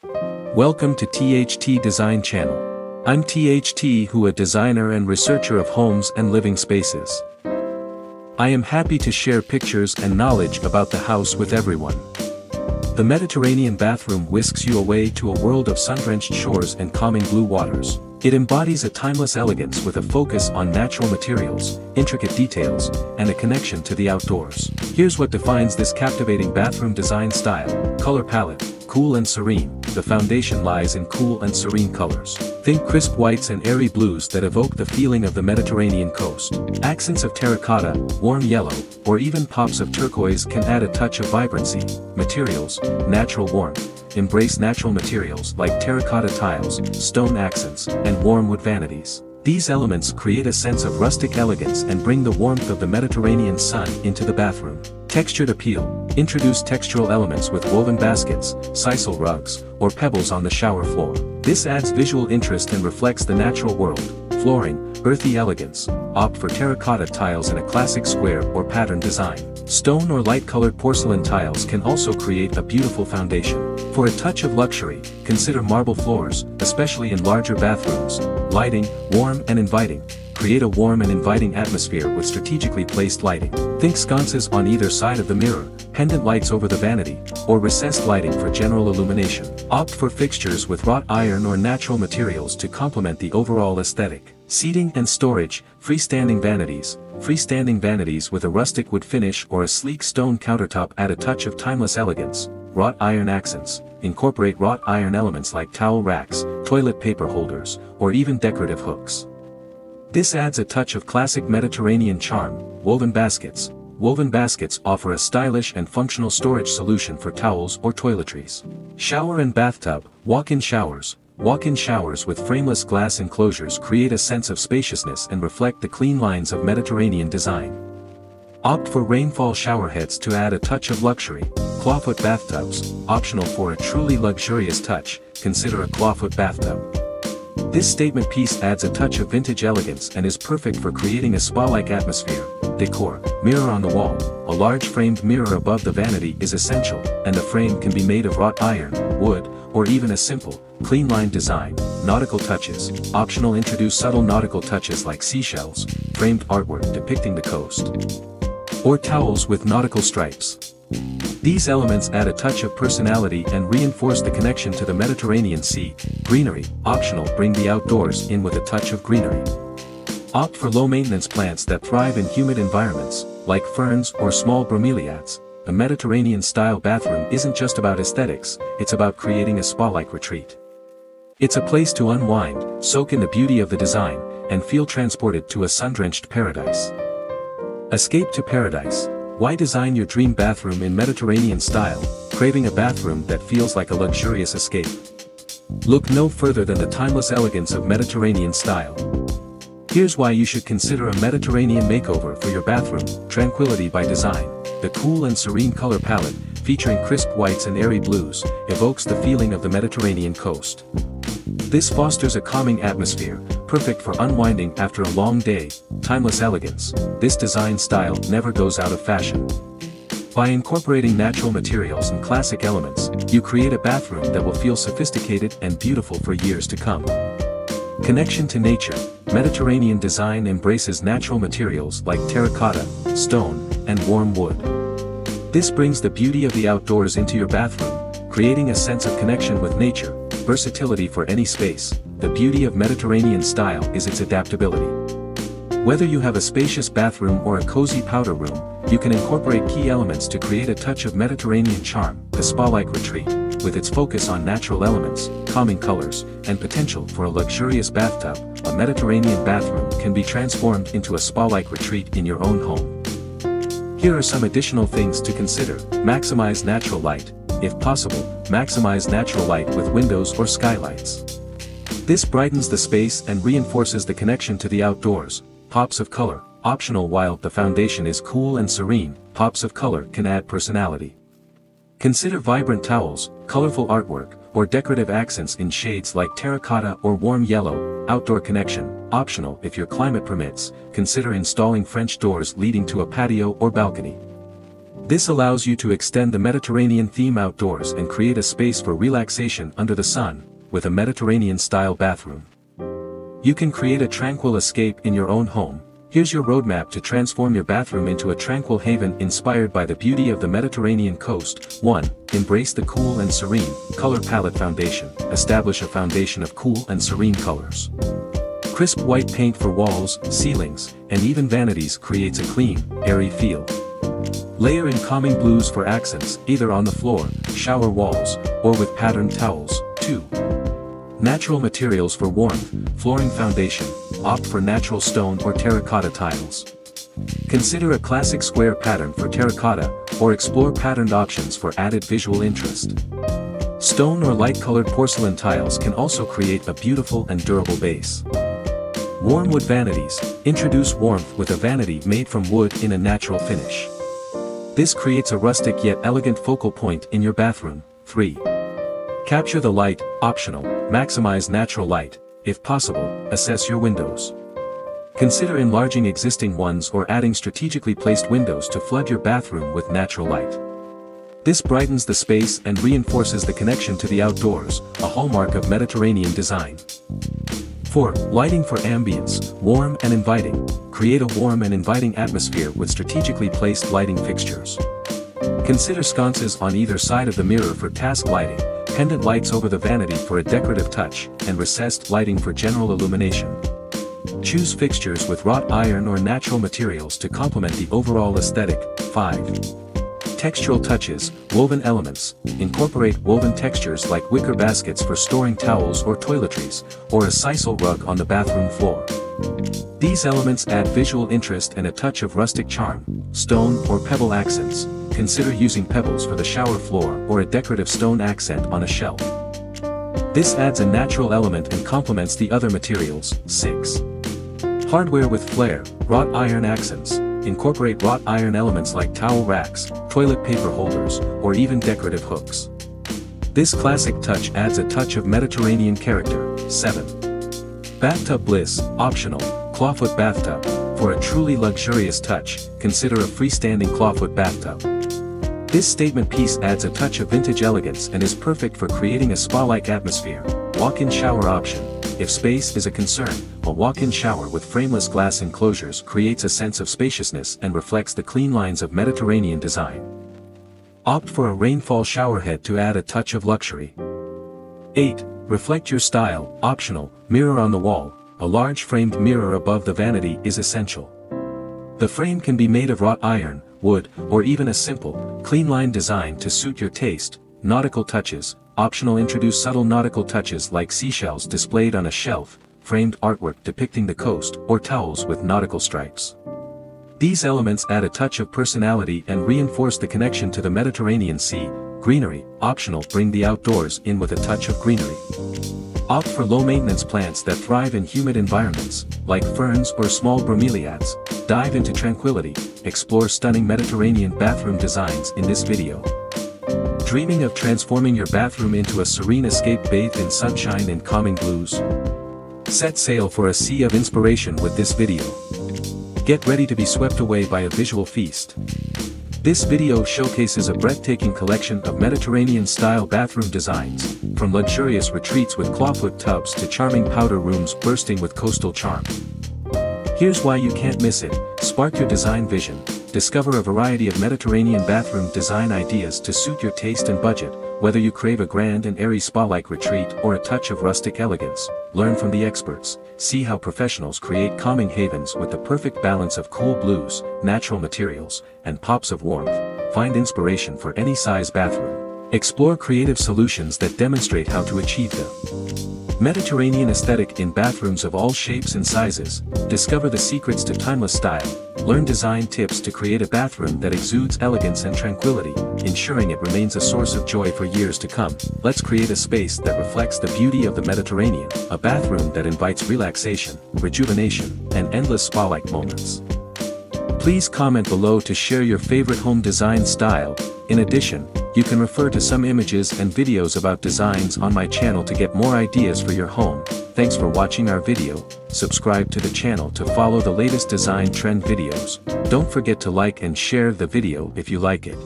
Welcome to THT Design Channel. I'm THT, who a designer and researcher of homes and living spaces. I am happy to share pictures and knowledge about the house with everyone. The Mediterranean bathroom whisks you away to a world of sun-drenched shores and calming blue waters. It embodies a timeless elegance with a focus on natural materials, intricate details, and a connection to the outdoors. Here's what defines this captivating bathroom design style. Color palette: cool and serene. The foundation lies in cool and serene colors. Think crisp whites and airy blues that evoke the feeling of the Mediterranean coast. Accents of terracotta, warm yellow, or even pops of turquoise can add a touch of vibrancy. Materials: natural warmth. Embrace natural materials like terracotta tiles, stone accents, and warm wood vanities. These elements create a sense of rustic elegance and bring the warmth of the Mediterranean sun into the bathroom. Textured appeal: introduce textural elements with woven baskets, sisal rugs, or pebbles on the shower floor. This adds visual interest and reflects the natural world. Flooring: earthy elegance. Opt for terracotta tiles in a classic square or pattern design. Stone or light-colored porcelain tiles can also create a beautiful foundation. For a touch of luxury, consider marble floors, especially in larger bathrooms. Lighting: warm and inviting. Create a warm and inviting atmosphere with strategically placed lighting. Think sconces on either side of the mirror, pendant lights over the vanity, or recessed lighting for general illumination. Opt for fixtures with wrought iron or natural materials to complement the overall aesthetic. Seating and storage: freestanding vanities. Freestanding vanities with a rustic wood finish or a sleek stone countertop add a touch of timeless elegance. Wrought iron accents: incorporate wrought iron elements like towel racks, toilet paper holders, or even decorative hooks. This adds a touch of classic Mediterranean charm. Woven baskets. Woven baskets offer a stylish and functional storage solution for towels or toiletries. Shower and bathtub: walk-in showers. Walk-in showers with frameless glass enclosures create a sense of spaciousness and reflect the clean lines of Mediterranean design. Opt for rainfall shower heads to add a touch of luxury. Clawfoot bathtubs: optional for a truly luxurious touch, consider a clawfoot bathtub. This statement piece adds a touch of vintage elegance and is perfect for creating a spa-like atmosphere. Decor: mirror on the wall. A large framed mirror above the vanity is essential, and the frame can be made of wrought iron, wood, or even a simple, clean line design. Nautical touches: optional, introduce subtle nautical touches like seashells, framed artwork depicting the coast, or towels with nautical stripes. These elements add a touch of personality and reinforce the connection to the Mediterranean Sea. Greenery: optional, bring the outdoors in with a touch of greenery. Opt for low-maintenance plants that thrive in humid environments, like ferns or small bromeliads. A Mediterranean-style bathroom isn't just about aesthetics, it's about creating a spa-like retreat. It's a place to unwind, soak in the beauty of the design, and feel transported to a sun-drenched paradise. Escape to paradise. Why design your dream bathroom in Mediterranean style, craving a bathroom that feels like a luxurious escape? Look no further than the timeless elegance of Mediterranean style. Here's why you should consider a Mediterranean makeover for your bathroom. Tranquility by design. The cool and serene color palette, featuring crisp whites and airy blues, evokes the feeling of the Mediterranean coast. This fosters a calming atmosphere, perfect for unwinding after a long day. Timeless elegance. This design style never goes out of fashion. By incorporating natural materials and classic elements, you create a bathroom that will feel sophisticated and beautiful for years to come. Connection to nature. Mediterranean design embraces natural materials like terracotta, stone, and warm wood. This brings the beauty of the outdoors into your bathroom, creating a sense of connection with nature. Versatility for any space. The beauty of Mediterranean style is its adaptability. Whether you have a spacious bathroom or a cozy powder room, you can incorporate key elements to create a touch of Mediterranean charm. The spa-like retreat, with its focus on natural elements, calming colors, and potential for a luxurious bathtub, a Mediterranean bathroom can be transformed into a spa-like retreat in your own home. Here are some additional things to consider. Maximize natural light. If possible, maximize natural light with windows or skylights. This brightens the space and reinforces the connection to the outdoors. Pops of color. Optional, while the foundation is cool and serene, pops of color can add personality. Consider vibrant towels, colorful artwork, or decorative accents in shades like terracotta or warm yellow. Outdoor connection. Optional, if your climate permits, consider installing French doors leading to a patio or balcony. This allows you to extend the Mediterranean theme outdoors and create a space for relaxation under the sun, with a Mediterranean-style bathroom. You can create a tranquil escape in your own home. Here's your roadmap to transform your bathroom into a tranquil haven inspired by the beauty of the Mediterranean coast. 1. Embrace the cool and serene color palette foundation. Establish a foundation of cool and serene colors. Crisp white paint for walls, ceilings, and even vanities creates a clean, airy feel. Layer in calming blues for accents, either on the floor, shower walls, or with patterned towels. 2. Natural materials for warmth. Flooring foundation. Opt for natural stone or terracotta tiles. Consider a classic square pattern for terracotta, or explore patterned options for added visual interest. Stone or light-colored porcelain tiles can also create a beautiful and durable base. Warm wood vanities. Introduce warmth with a vanity made from wood in a natural finish. This creates a rustic yet elegant focal point in your bathroom. 3. Capture the light, optional. Maximize natural light. If possible, assess your windows. Consider enlarging existing ones or adding strategically placed windows to flood your bathroom with natural light. This brightens the space and reinforces the connection to the outdoors, a hallmark of Mediterranean design. 4. Lighting for ambience. Warm and inviting. Create a warm and inviting atmosphere with strategically placed lighting fixtures. Consider sconces on either side of the mirror for task lighting, pendant lights over the vanity for a decorative touch, and recessed lighting for general illumination. Choose fixtures with wrought iron or natural materials to complement the overall aesthetic. 5. Textural touches, woven elements. Incorporate woven textures like wicker baskets for storing towels or toiletries, or a sisal rug on the bathroom floor. These elements add visual interest and a touch of rustic charm. Stone or pebble accents. Consider using pebbles for the shower floor or a decorative stone accent on a shelf. This adds a natural element and complements the other materials. 6. Hardware with flair, wrought iron accents. Incorporate wrought iron elements like towel racks, toilet paper holders, or even decorative hooks. This classic touch adds a touch of Mediterranean character. 7. Bathtub bliss, optional. Clawfoot bathtub. For a truly luxurious touch, consider a freestanding clawfoot bathtub. This statement piece adds a touch of vintage elegance and is perfect for creating a spa-like atmosphere. Walk-in shower option. If space is a concern, a walk-in shower with frameless glass enclosures creates a sense of spaciousness and reflects the clean lines of Mediterranean design. Opt for a rainfall showerhead to add a touch of luxury. 8. Reflect your style, optional. Mirror on the wall. A large framed mirror above the vanity is essential. The frame can be made of wrought iron, wood, or even a simple, clean-line design to suit your taste. Nautical touches, optional. Introduce subtle nautical touches like seashells displayed on a shelf, framed artwork depicting the coast, or towels with nautical stripes. These elements add a touch of personality and reinforce the connection to the Mediterranean Sea. Greenery, optional. Bring the outdoors in with a touch of greenery. Opt for low-maintenance plants that thrive in humid environments, like ferns or small bromeliads. Dive into tranquility. Explore stunning Mediterranean bathroom designs in this video. Dreaming of transforming your bathroom into a serene escape bathed in sunshine and calming blues? Set sail for a sea of inspiration with this video. Get ready to be swept away by a visual feast. This video showcases a breathtaking collection of Mediterranean-style bathroom designs, from luxurious retreats with clawfoot tubs to charming powder rooms bursting with coastal charm. Here's why you can't miss it. Spark your design vision. Discover a variety of Mediterranean bathroom design ideas to suit your taste and budget. Whether you crave a grand and airy spa-like retreat or a touch of rustic elegance, learn from the experts. See how professionals create calming havens with the perfect balance of cool blues, natural materials, and pops of warmth. Find inspiration for any size bathroom. Explore creative solutions that demonstrate how to achieve the Mediterranean aesthetic in bathrooms of all shapes and sizes. Discover the secrets to timeless style. Learn design tips to create a bathroom that exudes elegance and tranquility, ensuring it remains a source of joy for years to come. Let's create a space that reflects the beauty of the Mediterranean, a bathroom that invites relaxation, rejuvenation, and endless spa-like moments. Please comment below to share your favorite home design style. In addition, you can refer to some images and videos about designs on my channel to get more ideas for your home. Thanks for watching our video. subscribe to the channel to follow the latest design trend videos. Don't forget to like and share the video if you like it.